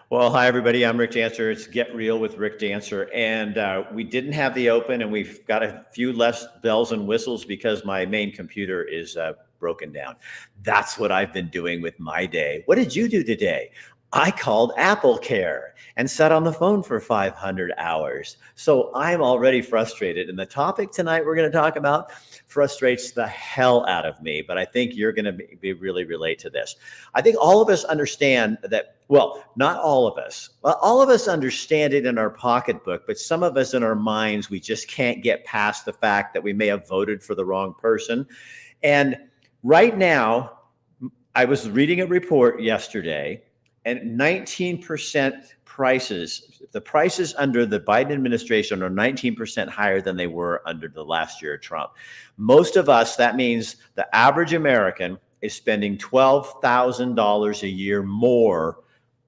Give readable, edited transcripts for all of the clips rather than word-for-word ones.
Well, hi everybody. I'm Rick Dancer. It's Get Real with Rick Dancer, and we didn't have the open, and we've got a few less bells and whistles because my main computer is broken down. That's what I've been doing with my day. What did you do today? I called Apple Care and sat on the phone for 500 hours. So I'm already frustrated. And the topic tonight we're going to talk about frustrates the hell out of me, but I think you're going to be really relate to this. I think all of us understand that, well, not all of us. Well, all of us understand it in our pocketbook, but some of us in our minds, we just can't get past the fact that we may have voted for the wrong person. And right now, I was reading a report yesterday, and 19% the prices under the Biden administration are 19% higher than they were under the last year of Trump. Most of us, that means the average American is spending $12,000 a year more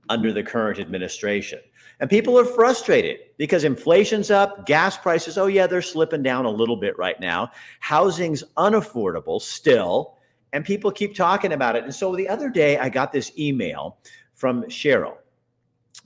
under the current administration. And people are frustrated because inflation's up, gas prices, oh yeah, they're slipping down a little bit right now. Housing's unaffordable still, and people keep talking about it. And so the other day I got this email from Cheryl.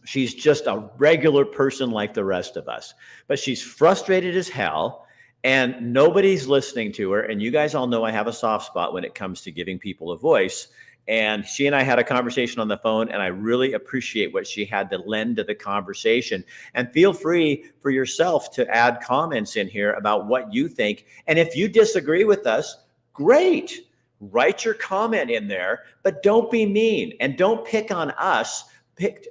She's just a regular person like the rest of us, but she's frustrated as hell and nobody's listening to her. And you guys all know I have a soft spot when it comes to giving people a voice. And she and I had a conversation on the phone, and I really appreciate what she had to lend to the conversation. And feel free for yourself to add comments in here about what you think. And if you disagree with us, great. Write your comment in there, but don't be mean and don't pick on us.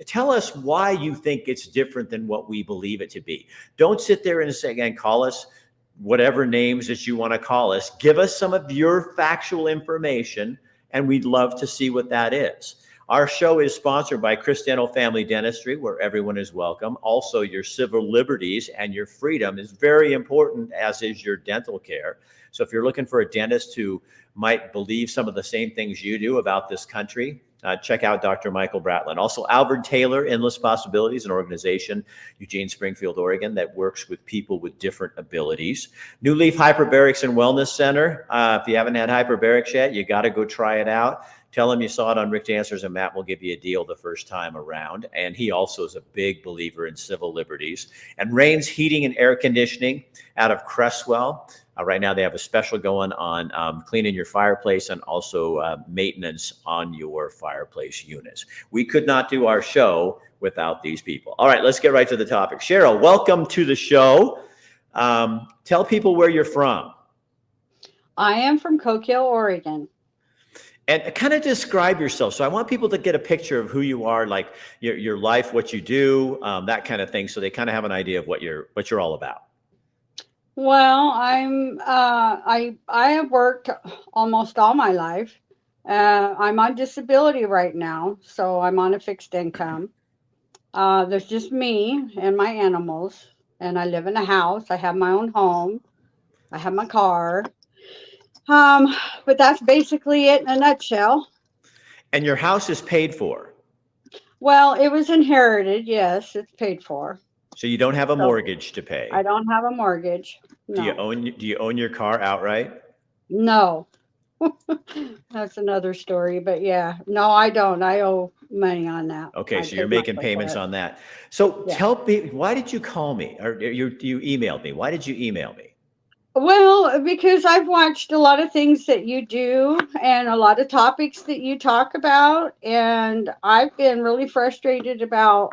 Tell us why you think it's different than what we believe it to be. Don't sit there and say, again, call us whatever names that you want to call us. Give us some of your factual information, and we'd love to see what that is. Our show is sponsored by Chris Dental Family Dentistry, where everyone is welcome. Also, your civil liberties and your freedom is very important, as is your dental care. So if you're looking for a dentist who might believe some of the same things you do about this country, check out Dr. Michael Bratland. Also, Albert Taylor, Endless Possibilities, an organization, Eugene, Springfield, Oregon, that works with people with different abilities. New Leaf Hyperbarics and Wellness Center. If you haven't had hyperbarics yet, you got to go try it out. Tell them you saw it on Rick Dancers, and Matt will give you a deal the first time around. And he also is a big believer in civil liberties. And Rains Heating and Air Conditioning out of Cresswell. Right now, they have a special going on cleaning your fireplace and also maintenance on your fireplace units. We could not do our show without these people. All right, let's get right to the topic. Cheryl, welcome to the show. Tell people where you're from. I am from Coquille, Oregon. And kind of describe yourself. So I want people to get a picture of who you are, like your life, what you do, that kind of thing, so they kind of have an idea of what you're all about. Well, I have worked almost all my life. I'm on disability right now, so I'm on a fixed income. There's just me and my animals, and I live in a house. I have my own home. I have my car. Um, but that's basically it in a nutshell. And your house is paid for, Well, it was inherited. Yes, it's paid for. so you don't have a So mortgage to I pay. don't have a mortgage. Do you No, own your car outright? no. That's another story, but yeah, no, I don't. I owe money on that. Okay, I so you're paid making myself for payments it. on that. So Yeah. tell me, why did you call me, or you emailed me? Why did you email me? Well, because I've watched a lot of things that you do and a lot of topics that you talk about, and I've been really frustrated about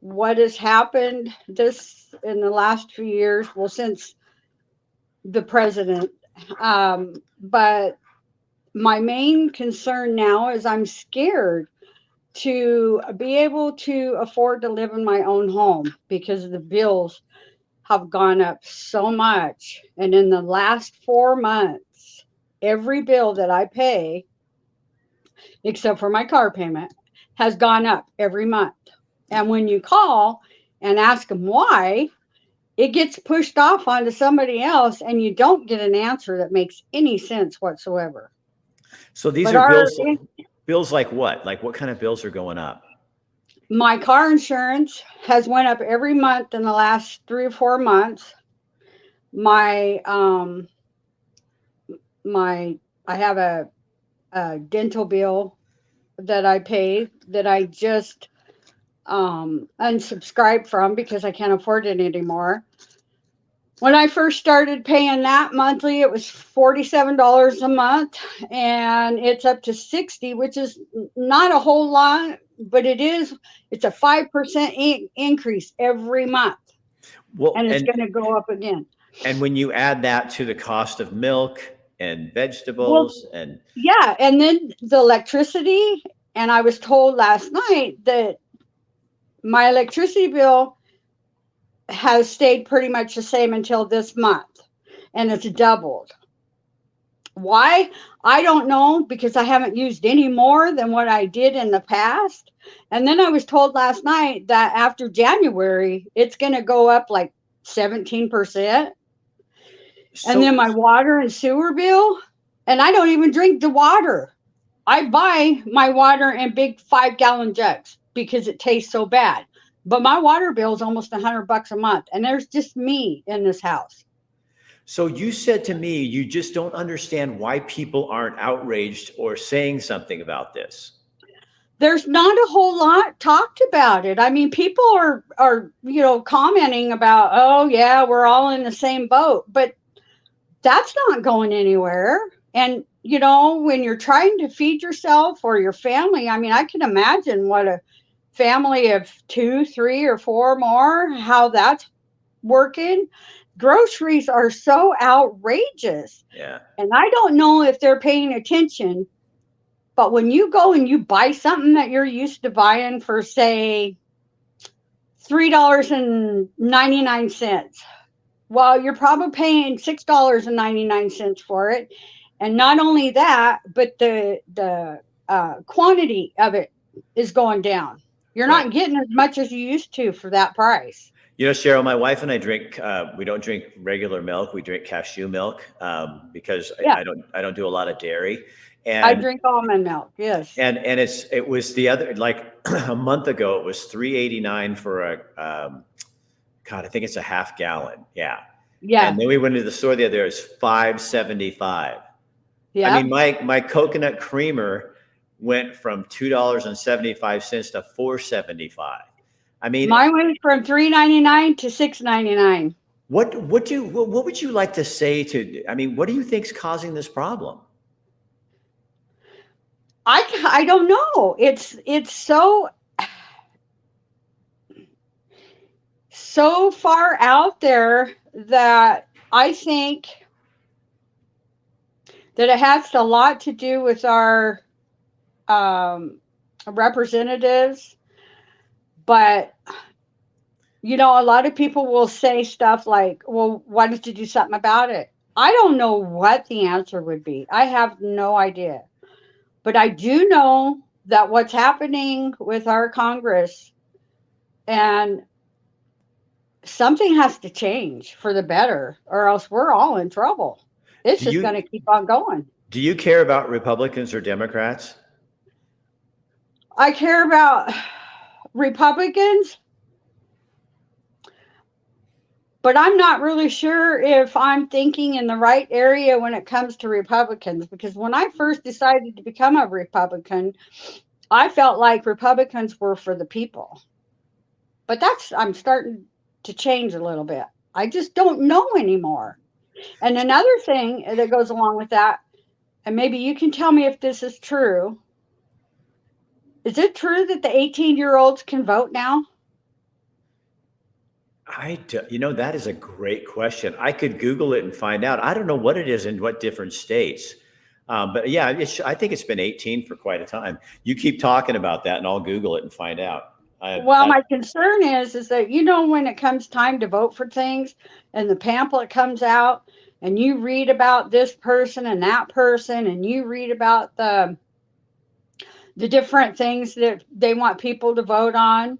what has happened this in the last few years. Well, since the president, but my main concern now is I'm scared to be able to afford to live in my own home because the bills have gone up so much. And in the last 4 months, every bill that I pay, except for my car payment, has gone up every month. And when you call and ask them why, it gets pushed off onto somebody else, and you don't get an answer that makes any sense whatsoever. So these But are bills like what? Like what kind of bills are going up? my car insurance has went up every month in the last 3 or 4 months. My my I have a dental bill that I pay that I just unsubscribed from because I can't afford it anymore. When I first started paying that monthly, it was $47 a month, and it's up to 60, which is not a whole lot, but it's a 5% increase every month, Well, and it's going to go up again. and when you add that to the cost of milk and Well, vegetables and yeah, and then the electricity, and I was told last night that my electricity bill has stayed pretty much the same until this month, and it's doubled. Why? I don't know, because I haven't used any more than what I did in the past. And then I was told last night that after January, it's going to go up like 17%. And so then my water and sewer bill, and I don't even drink the water. I buy my water in big 5-gallon jugs because it tastes so bad. But my water bill is almost $100 a month, and there's just me in this house. So you said to me, you just don't understand why people aren't outraged or saying something about this. There's not a whole lot talked about it. I mean, people are commenting about, oh yeah, we're all in the same boat, but that's not going anywhere. And when you're trying to feed yourself or your family, I mean, I can imagine what a family of 2, 3, or 4 more, how that's working. Groceries are so outrageous. Yeah. And I don't know if they're paying attention, but when you go and you buy something that you're used to buying for, say, $3.99, well, you're probably paying $6.99 for it. And not only that, but the quantity of it is going down. You're Right. not getting as much as you used to for that price. You know, Cheryl, my wife and I drink. We don't drink regular milk. We drink cashew milk because Yeah, I don't do a lot of dairy, I and drink almond milk. Yes. it was the other, like a month ago. It was $3.89 for a God. I think it's a half gallon. Yeah, Yeah. and then we went to the store the other day. It was $5.75. I Yeah. mean, my coconut creamer went from $2.75 to $4.75. I mean, Mine went from $3.99 to $6.99. what would you like to say to? I mean, what do you think's causing this problem? I don't know. It's so far out there that I think that it has a lot to do with our representatives. But a lot of people will say stuff like, well, why don't you do something about it? I don't know what the answer would be. I have no idea. But I do know that what's happening with our Congress, and something has to change for the better, or else we're all in trouble. It's Do just going you to keep on going. do you care about Republicans or Democrats? I care about Republicans, but I'm not really sure if I'm thinking in the right area when it comes to Republicans, because when I first decided to become a Republican, I felt like Republicans were for the people. But I'm starting to change a little bit. I just don't know anymore. And another thing that goes along with that, and maybe you can tell me if this is true. Is it true that the 18-year-olds can vote now? That is a great question. I could Google it and find out. I don't know what it is in what different states. But yeah, I think it's been 18 for quite a time. You keep talking about that and I'll Google it and find out. Well, my concern is that, when it comes time to vote for things and the pamphlet comes out and you read about this person and that person, and you read about the different things that they want people to vote on.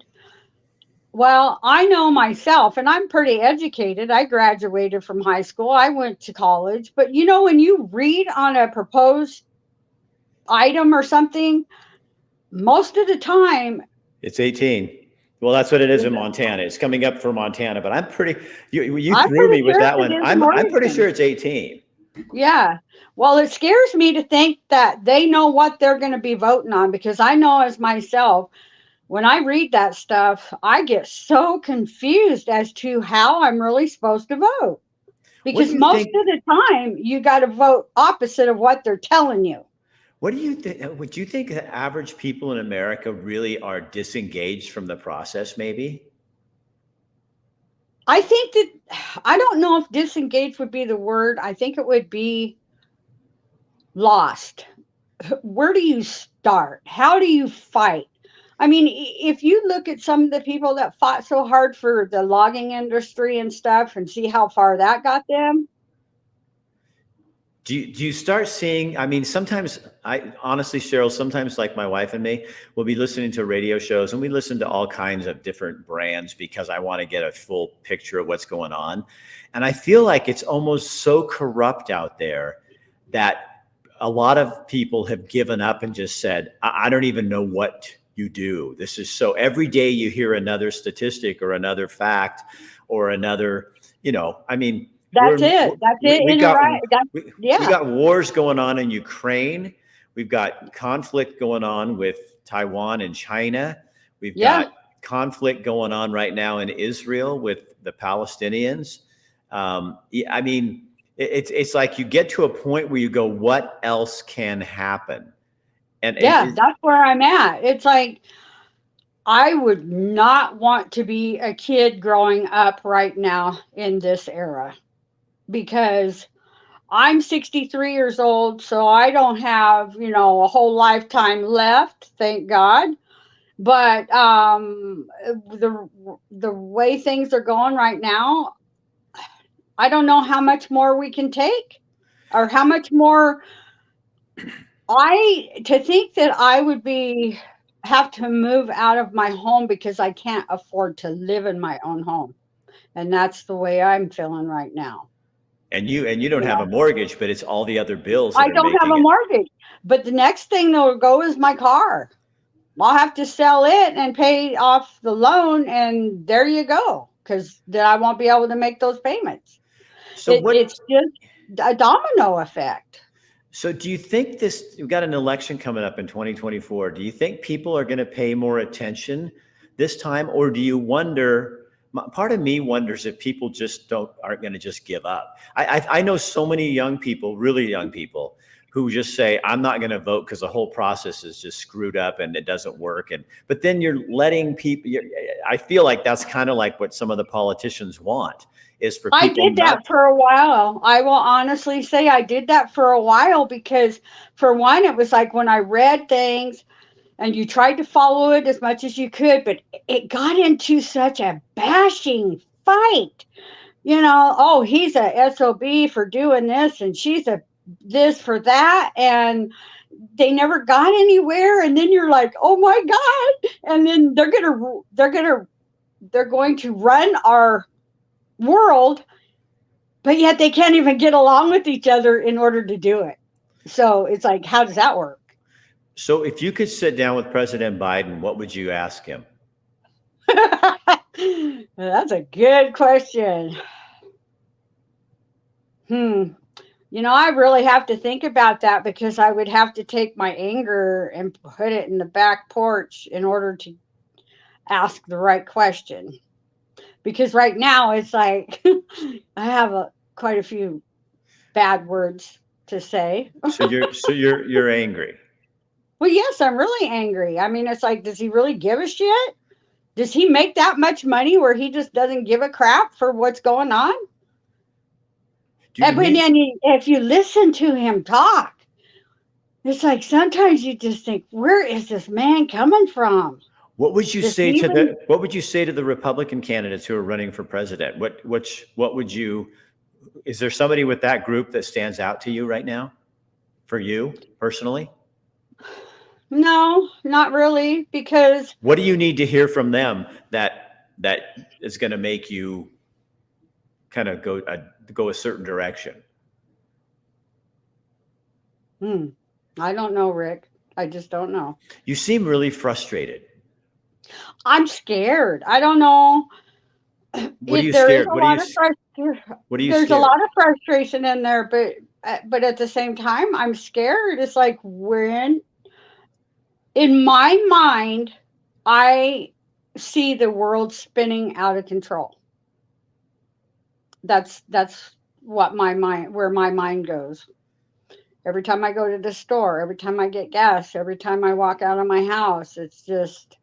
Well, I know myself, and I'm pretty educated. I graduated from high school. I went to college. But when you read on a proposed item or something, most of the time it's 18. Well, that's what it is in Montana. It's coming up for Montana, but you threw me with that one. I'm pretty sure it's 18. Yeah. Well, it scares me to think that they know what they're going to be voting on, because I know as myself, when I read that stuff, I get so confused as to how I'm really supposed to vote. What do Because you most think? of the time, you got to vote opposite of what they're telling you. What do you think? Would you think that average people in America really are disengaged from the process? Maybe. I think that, I don't know if disengaged would be the word. I think it would be lost. Where do you start? How do you fight? I mean, if you look at some of the people that fought so hard for the logging industry and stuff and see how far that got them. Do you start seeing? I mean, sometimes I honestly, Cheryl, sometimes like my wife and me, we'll be listening to radio shows and we listen to all kinds of different brands because I want to get a full picture of what's going on. And I feel like it's almost so corrupt out there that a lot of people have given up and just said, I don't even know what you do. This is so every day you hear another statistic or another fact or another, I mean, That's it. That's it. we've In a got right. That's, we yeah. got wars going on in Ukraine. We've got conflict going on with Taiwan and China. We've Yeah. got conflict going on right now in Israel with the Palestinians. I mean, it's like you get to a point where you go, what else can happen? And Yeah. That's where I'm at. It's like, I would not want to be a kid growing up right now in this era because I'm 63 years old, so I don't have, a whole lifetime left, thank God. But the way things are going right now, I don't know how much more we can take or how much more to think that I would have to move out of my home because I can't afford to live in my own home. And that's the way I'm feeling right now. and you don't You have know, a mortgage, but it's all the other bills that I are don't have making a it. mortgage, but the next thing that'll go is my car. I'll have to sell it and pay off the loan, and there you go. Because then I won't be able to make those payments. So what? It's just a domino effect. So do you think we've got an election coming up in 2024. Do you think people are going to pay more attention this time? Or do you wonder, part of me wonders if people just aren't going to just give up. I know so many young people, really young people, who just say, I'm not going to vote because the whole process is just screwed up and it doesn't work. But then you're letting people, I feel like that's kind of like what some of the politicians want, is for I people did not. that for a while. I will honestly say I did that for a while because, for one, it was like when I read things and you tried to follow it as much as you could, but it got into such a bashing fight. Oh, he's a SOB for doing this and she's a this for that. And they never got anywhere. And then you're like, oh my God. And then they're going to run our world, but yet they can't even get along with each other in order to do it. So it's like, how does that work? So if you could sit down with President Biden, what would you ask him? That's a good question. I really have to think about that because I would have to take my anger and put it in the back porch in order to ask the right question. Because right now it's like I have quite a few bad words to say. So you're angry. Well, yes, I'm really angry. I mean, it's like, does he really give a shit? Does he make that much money where he just doesn't give a crap for what's going on? Do you need? If you listen to him talk, it's like sometimes you just think, where is this man coming from? What would you Does say he to even? what would you say to the Republican candidates who are running for president? What would you? Is there somebody with that group that stands out to you right now, for you personally? No, not really, because What do you need to hear from them that is going to make you kind of go a certain direction? I don't know, Rick. I just don't know. You seem really frustrated. I'm scared. I don't know. What are you There is scared? a lot of frustration. What are you There's a scared? lot of frustration in there, but at the same time, I'm scared. It's like in my mind, I see the world spinning out of control. That's what my mind where my mind goes. Every time I go to the store, every time I get gas, every time I walk out of my house, it's just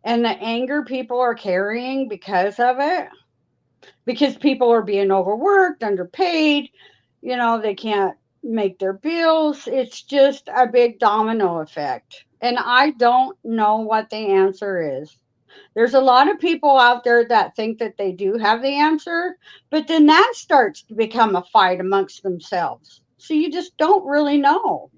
and the anger people are carrying because of it, because people are being overworked, underpaid, they can't make their bills. It's just a big domino effect. And I don't know what the answer is. There's a lot of people out there that think that they do have the answer, but then that starts to become a fight amongst themselves. So you just don't really know.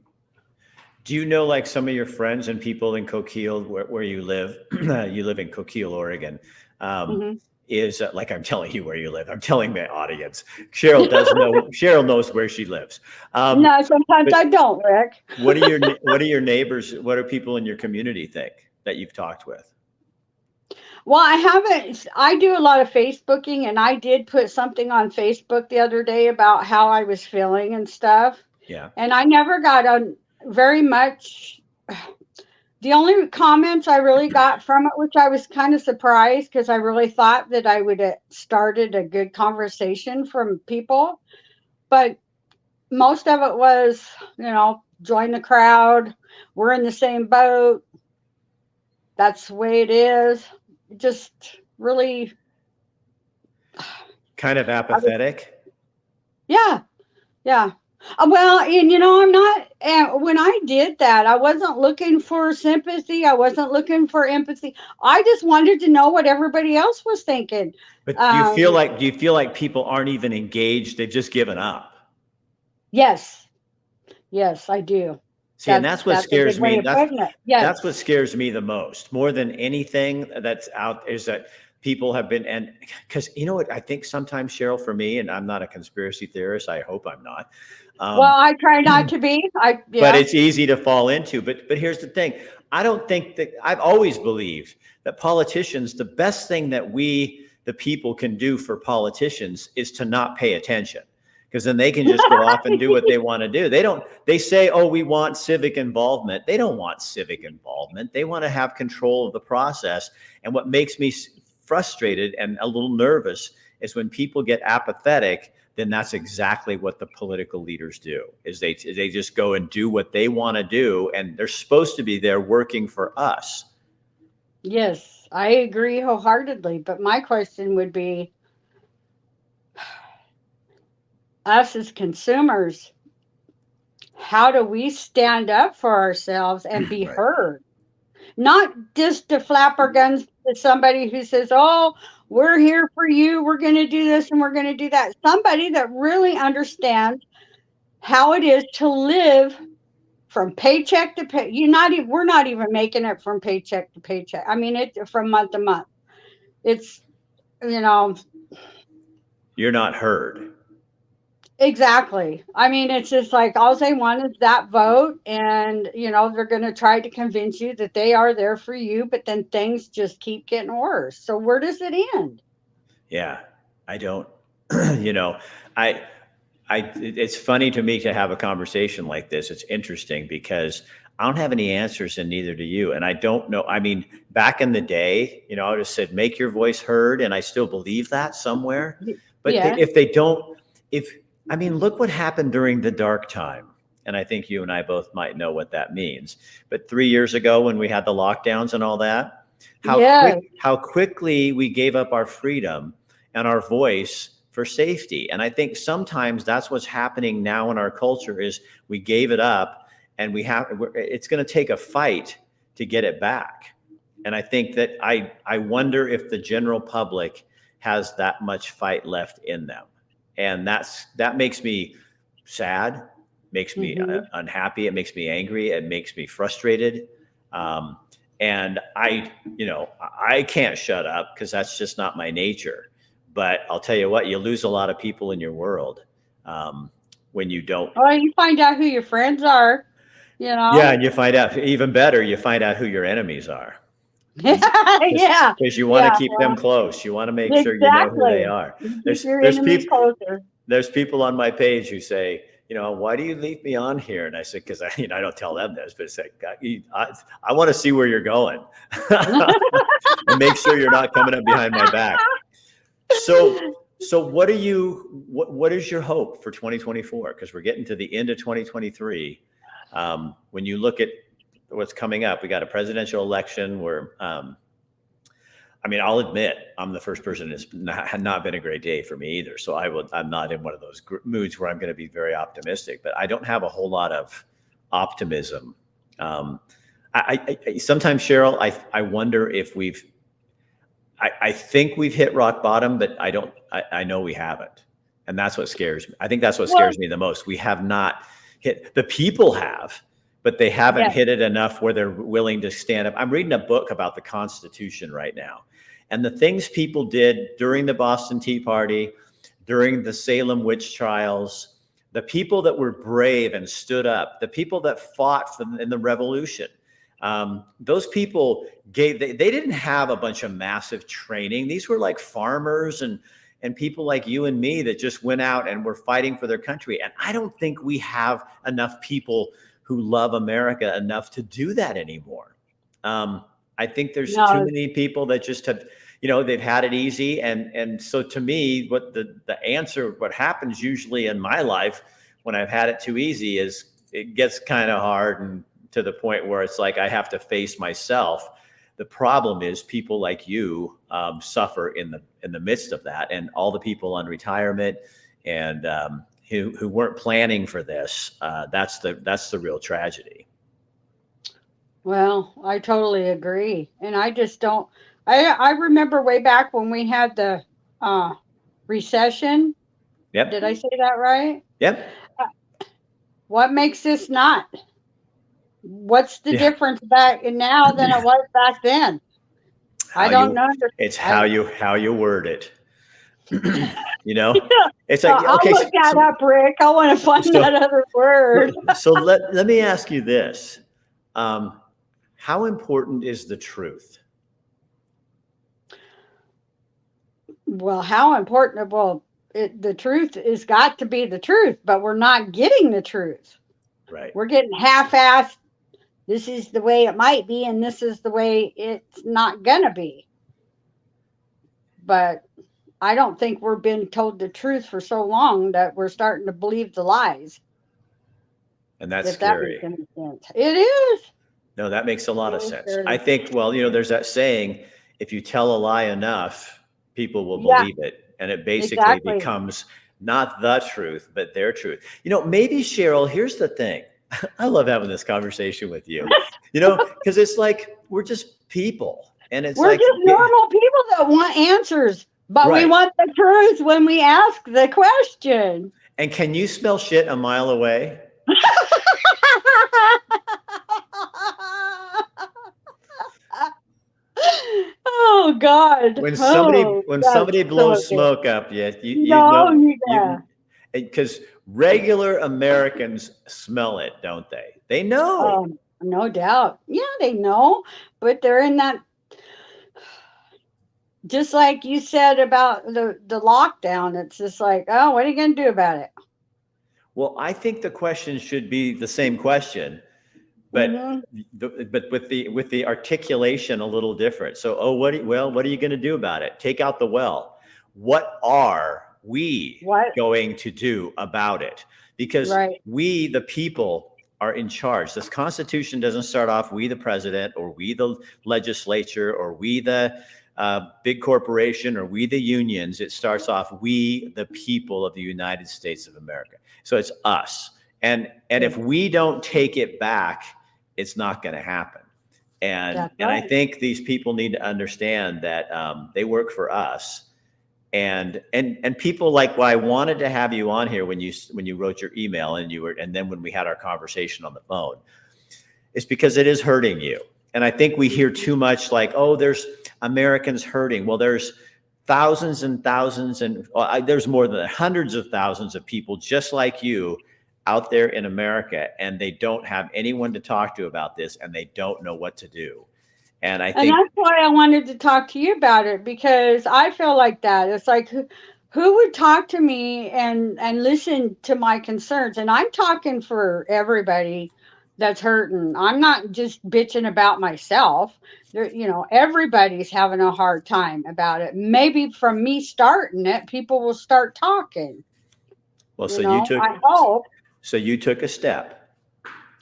Do you know like some of your friends and people in Coquille where you live? You live in Coquille, Oregon. Um, Hmm. is like I'm telling you where you live. I'm telling my audience. Cheryl does know. Cheryl knows where she lives. Um, No, sometimes but I don't, Rick. what are your neighbors? What do people in your community think that you've talked with? Well, I haven't. I do a lot of Facebooking, and I did put something on Facebook the other day about how I was feeling and stuff. Yeah. And I never got on very much. The only comments I really got from it, which I was kind of surprised because I really thought that I would have started a good conversation from people, but most of it was, join the crowd. We're in the same boat. That's the way it is. Just really, Kind of I was, apathetic. yeah, yeah. Well, and I'm not, and when I did that, I wasn't looking for sympathy. I wasn't looking for empathy. I just wanted to know what everybody else was thinking. But Um, do you feel like people aren't even engaged? They've just given up. yes, yes, I do. See, and That's a good way of putting it. that's what Yes, scares me the most, more than anything that's out, is that people have been, and because you know what, I think sometimes, Cheryl, for me, and I'm not a conspiracy theorist, I hope I'm not, well, um, I try not to be. but Yeah, it's easy to fall into. But here's the thing. I don't think that I've always believed that politicians, the best thing that we, the people, can do for politicians is to not pay attention. Because then they can just go off and do what they want to do. They say, oh, we want civic involvement. They don't want civic involvement. They want to have control of the process. And what makes me frustrated and a little nervous is when people get apathetic, then that's exactly what the political leaders do, is they just go and do what they want to do, and they're supposed to be there working for us. yes, I agree wholeheartedly. But my question would be, us as consumers, how do we stand up for ourselves and be Right. heard? Not just to flap our guns to somebody who says, "Oh, we're here for you. We're going to do this and we're going to do that." Somebody that really understands how it is to live from paycheck to pay. We're not even making it from paycheck to paycheck. I mean, it from month to month. It's, you know, You're not heard. exactly. I mean, it's just like all they want is that vote, and they're going to try to convince you that they are there for you, but then things just keep getting worse. So where does it end? Yeah, I don't. you know, I it's funny to me to have a conversation like this. It's interesting because I don't have any answers, and neither do you. And I don't know. I mean, back in the day, I just said, make your voice heard. And I still believe that somewhere. But Yeah. if they don't, if, I mean, look what happened during the dark time. And I think you and I both might know what that means. But 3 years ago, when we had the lockdowns and all that, Yeah. how quickly we gave up our freedom and our voice for safety. And I think sometimes that's what's happening now in our culture, is we gave it up, and it's going to take a fight to get it back. And I think that I wonder if the general public has that much fight left in them. And that makes me sad, makes me Hmm. unhappy. It makes me angry. It makes me frustrated. Um, and I can't shut up because that's just not my nature. But I'll tell you what, you lose a lot of people in your world when you don't. Well, you find out who your friends are, you Yeah, know? and you find out, even better, you find out who your enemies are, Yeah. because you want to Yeah. keep them close. You want to make sure you know who they Exactly. are. You keep There's your there's enemies people closer. there's people on my page who say, why do you leave me on here? And I said, because I don't tell them this, but it's like, I want to see where you're going and make sure you're not coming up behind my back. So what is your hope for 2024? Because we're getting to the end of 2023. When you look at what's coming up, we got a presidential election where, I'll admit I'm the first person that's not been a great day for me either. So I'm not in one of those moods where I'm going to be very optimistic, but I don't have a whole lot of optimism. I sometimes, Cheryl, I wonder if I think we've hit rock bottom, but I know we haven't. And that's what scares me. I think that's what scares me the most. We have not hit, the people have, but they haven't hit it enough where they're willing to stand up. I'm reading a book about the Constitution right now, and the things people did during the Boston Tea Party, during the Salem witch trials, the people that were brave and stood up, the people that fought in the revolution, those people they didn't have a bunch of massive training. These were like farmers and people like you and me that just went out and were fighting for their country. And I don't think we have enough people who love America enough to do that anymore. I think there's too many people that just have, they've had it easy. And so to me, what the answer, what happens usually in my life when I've had it too easy is it gets kind of hard, and to the point where it's like I have to face myself. The problem is people like you suffer in the midst of that, and all the people on retirement and who weren't planning for this. That's the real tragedy. Well, I totally agree, and I just don't. I remember way back when we had the recession. Yep. Did I say that right? Yep. What makes this not? What's the difference back now than it was back then? I don't know. It's how you word it. It's like, I'll look that up, Rick. I want to find that other word. So let me ask you this: how important is the truth? Well, how important? Well, the truth has got to be the truth, but we're not getting the truth. Right. We're getting half-assed. This is the way it might be, and this is the way it's not gonna be. But I don't think we're being told the truth for so long that we're starting to believe the lies. And that's scary. That makes any sense. It is. No, that makes a lot of sense. I think, there's that saying, if you tell a lie enough, people will believe it. And it basically becomes not the truth, but their truth. Maybe, Cheryl, here's the thing. I love having this conversation with you, because it's like, we're just people. And we're just normal people that want answers, but we want the truth when we ask the question. And can you smell shit a mile away? Oh God! When somebody blows smoke up, you know, because regular Americans smell it, don't they? They know. No doubt. Yeah, they know, but they're in that. Just like you said about the lockdown, it's just like, oh, what are you going to do about it? Well, I think the question should be the same question, but but with the articulation a little different. So, what are you going to do about it? Take out the well. What are we going to do about it? Because we, the people, are in charge. This Constitution doesn't start off we, the president, or we, the legislature, or we, the big corporation, or we, the unions. It starts off we, the people of the United States of America. So it's us. And if we don't take it back, it's not going to happen. And I think these people need to understand that they work for us. And people like, well, I wanted to have you on here when you wrote your email and then when we had our conversation on the phone, it's because it is hurting you. And I think we hear too much like, oh, there's Americans hurting. Well, there's thousands and thousands, and there's more than hundreds of thousands of people just like you out there in America, and they don't have anyone to talk to about this, and they don't know what to do. And I think, and that's why I wanted to talk to you about it, because I feel like that. It's like, who would talk to me and listen to my concerns? And I'm talking for everybody that's hurting. I'm not just bitching about myself. There, everybody's having a hard time about it. Maybe from me starting it, people will start talking. Well, I hope. so you took a step.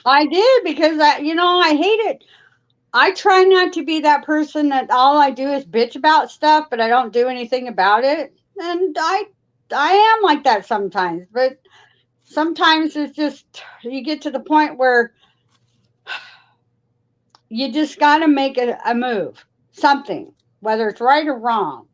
I did, because I hate it. I try not to be that person that all I do is bitch about stuff, but I don't do anything about it. And I am like that sometimes, but sometimes it's just you get to the point where you just got to make a move, something, whether it's right or wrong.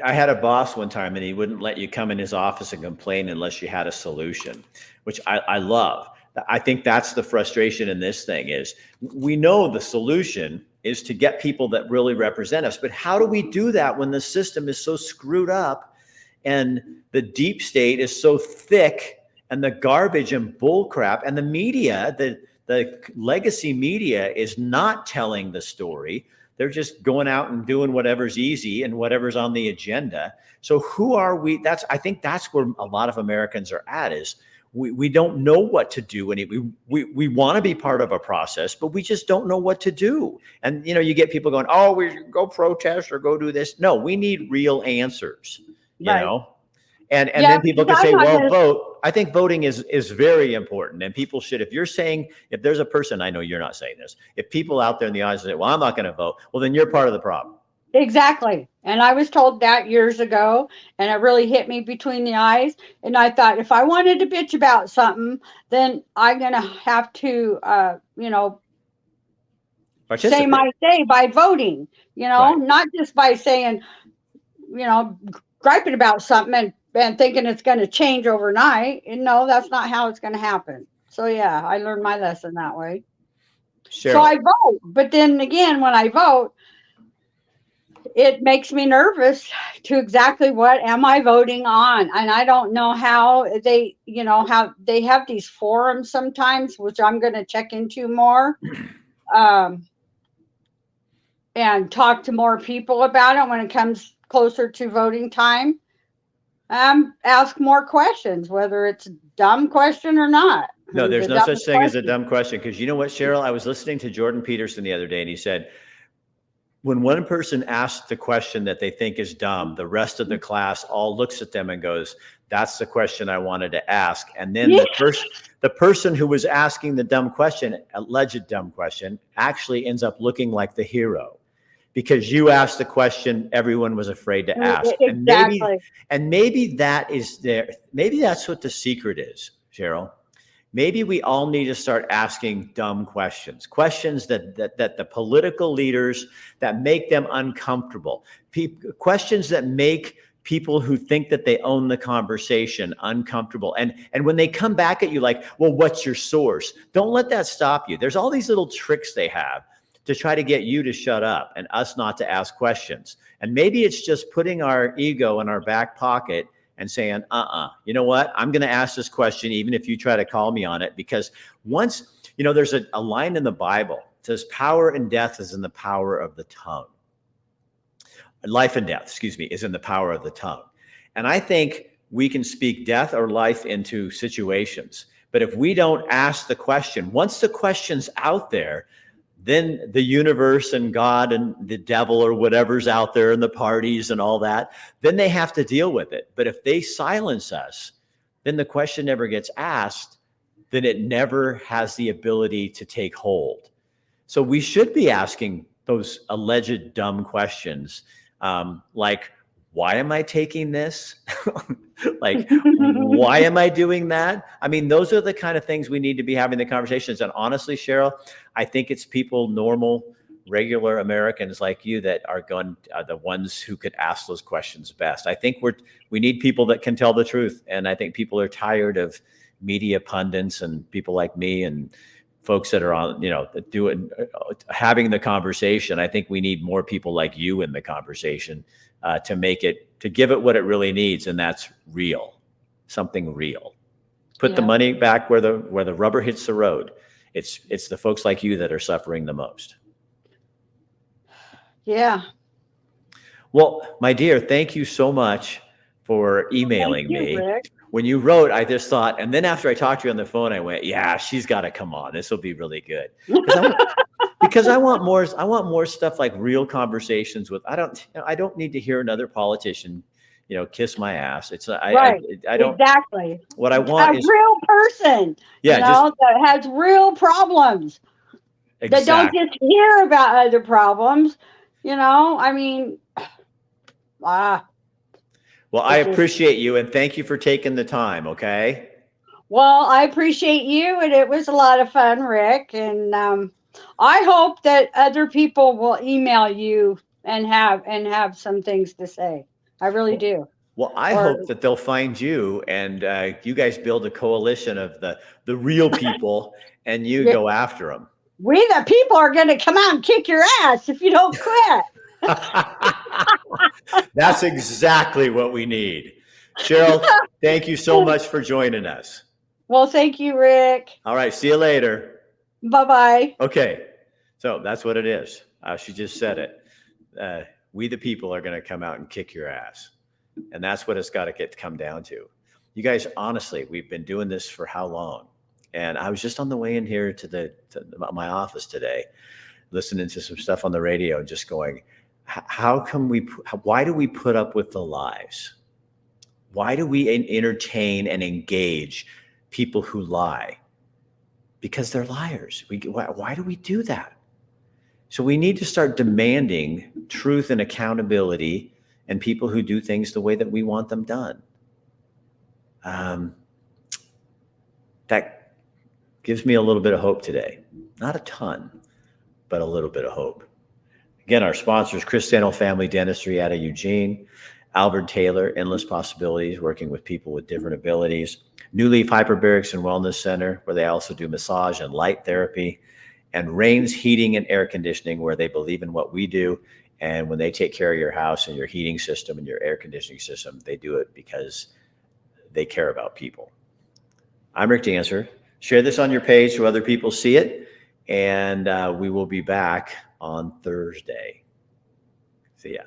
I had a boss one time and he wouldn't let you come in his office and complain unless you had a solution, which I love. I think that's the frustration in this thing is we know the solution is to get people that really represent us. But how do we do that when the system is so screwed up and the deep state is so thick and the garbage and bull crap and the media, the legacy media is not telling the story. They're just going out and doing whatever's easy and whatever's on the agenda. So who are we? I think that's where a lot of Americans are at is we don't know what to do. And we want to be part of a process, but we just don't know what to do. And, you get people going, oh, we go protest or go do this. No, we need real answers, Right. And Yeah, then people can because say, I'm not well, gonna- vote. I think voting is very important. And people should, if there's a person, I know you're not saying this, if people out there in the audience say, well, I'm not going to vote, well, then you're part of the problem. Exactly. And I was told that years ago, and it really hit me between the eyes. And I thought, if I wanted to bitch about something, then I'm going to have to, say my say by voting, Right. not just by saying, griping about something and thinking it's going to change overnight. And no, that's not how it's going to happen. So, yeah, I learned my lesson that way. Cheryl. So I vote. But then again, when I vote, it makes me nervous to exactly what am I voting on. And I don't know how how they have these forums sometimes, which I'm going to check into more. And talk to more people about it when it comes closer to voting time. Ask more questions, whether it's a dumb question or not. No, there's no such thing as a dumb question. Because you know what, Cheryl? I was listening to Jordan Peterson the other day, and he said, when one person asks the question that they think is dumb, the rest of the class all looks at them and goes, that's the question I wanted to ask. And then the person who was asking the dumb question, alleged dumb question, actually ends up looking like the hero. Because you asked the question everyone was afraid to ask. Exactly. And maybe that is there. Maybe that's what the secret is, Cheryl. Maybe we all need to start asking dumb questions that the political leaders, that make them uncomfortable, questions that make people who think that they own the conversation uncomfortable. And when they come back at you like, well, what's your source? Don't let that stop you. There's all these little tricks they have to try to get you to shut up and us not to ask questions. And maybe it's just putting our ego in our back pocket and saying, you know what? I'm going to ask this question, even if you try to call me on it, because once, there's a line in the Bible. It says power and death is in the power of the tongue. Life and death, is in the power of the tongue. And I think we can speak death or life into situations. But if we don't ask the question, once the question's out there, then the universe and God and the devil or whatever's out there and the parties and all that, then they have to deal with it. But if they silence us, then the question never gets asked, then it never has the ability to take hold. So we should be asking those alleged dumb questions, like, why am I taking this? Like, why am I doing that? I mean, those are the kind of things we need to be having the conversations. And honestly, Cheryl, I think it's people, normal, regular Americans like you that are the ones who could ask those questions best. I think we need people that can tell the truth. And I think people are tired of media pundits and people like me and folks that are on, having the conversation. I think we need more people like you in the conversation to give it what it really needs. And that's real, something real. Put the money back where the rubber hits the road. It's the folks like you that are suffering the most. Yeah. Well, my dear, thank you so much for emailing Thank you, me. Rick. When you wrote, I just thought, and then after I talked to you on the phone, I went, yeah, she's got to come on. This will be really good. Because I want more stuff like real conversations with, I don't need to hear another politician, kiss my ass. It's, Right. I don't, Exactly. what I A want is, real person, yeah, that has real problems. That don't exactly. just hear about other problems. I mean, ah, Well, I it just, appreciate you and thank you for taking the time. Okay. well, I appreciate you, and it was a lot of fun, Rick. And I hope that other people will email you and have some things to say. I really Well, do. well, I Or hope that they'll find you and you guys build a coalition of the real people and you yeah, go after them. we, the people, are going to come out and kick your ass if you don't quit. That's exactly what we need. Cheryl, thank you so much for joining us. Well, thank you, Rick. All right, see you later. Bye bye. Okay, so that's what it is. She just said it. We the people are going to come out and kick your ass. And that's what it's got to come down to. You guys, honestly, we've been doing this for how long? And I was just on the way in here to my office today, listening to some stuff on the radio and just going, why do we put up with the lies? Why do we entertain and engage people who lie? Because they're liars. Why do we do that? So we need to start demanding truth and accountability and people who do things the way that we want them done. That gives me a little bit of hope today. Not a ton, but a little bit of hope. Again, our sponsors, Chris Daniel Family Dentistry out of Eugene, Albert Taylor, Endless Possibilities, working with people with different abilities, New Leaf Hyperbarics and Wellness Center, where they also do massage and light therapy, and Rains Heating and Air Conditioning, where they believe in what we do. And when they take care of your house and your heating system and your air conditioning system, they do it because they care about people. I'm Rick Dancer. Share this on your page so other people see it. And we will be back on Thursday. See ya.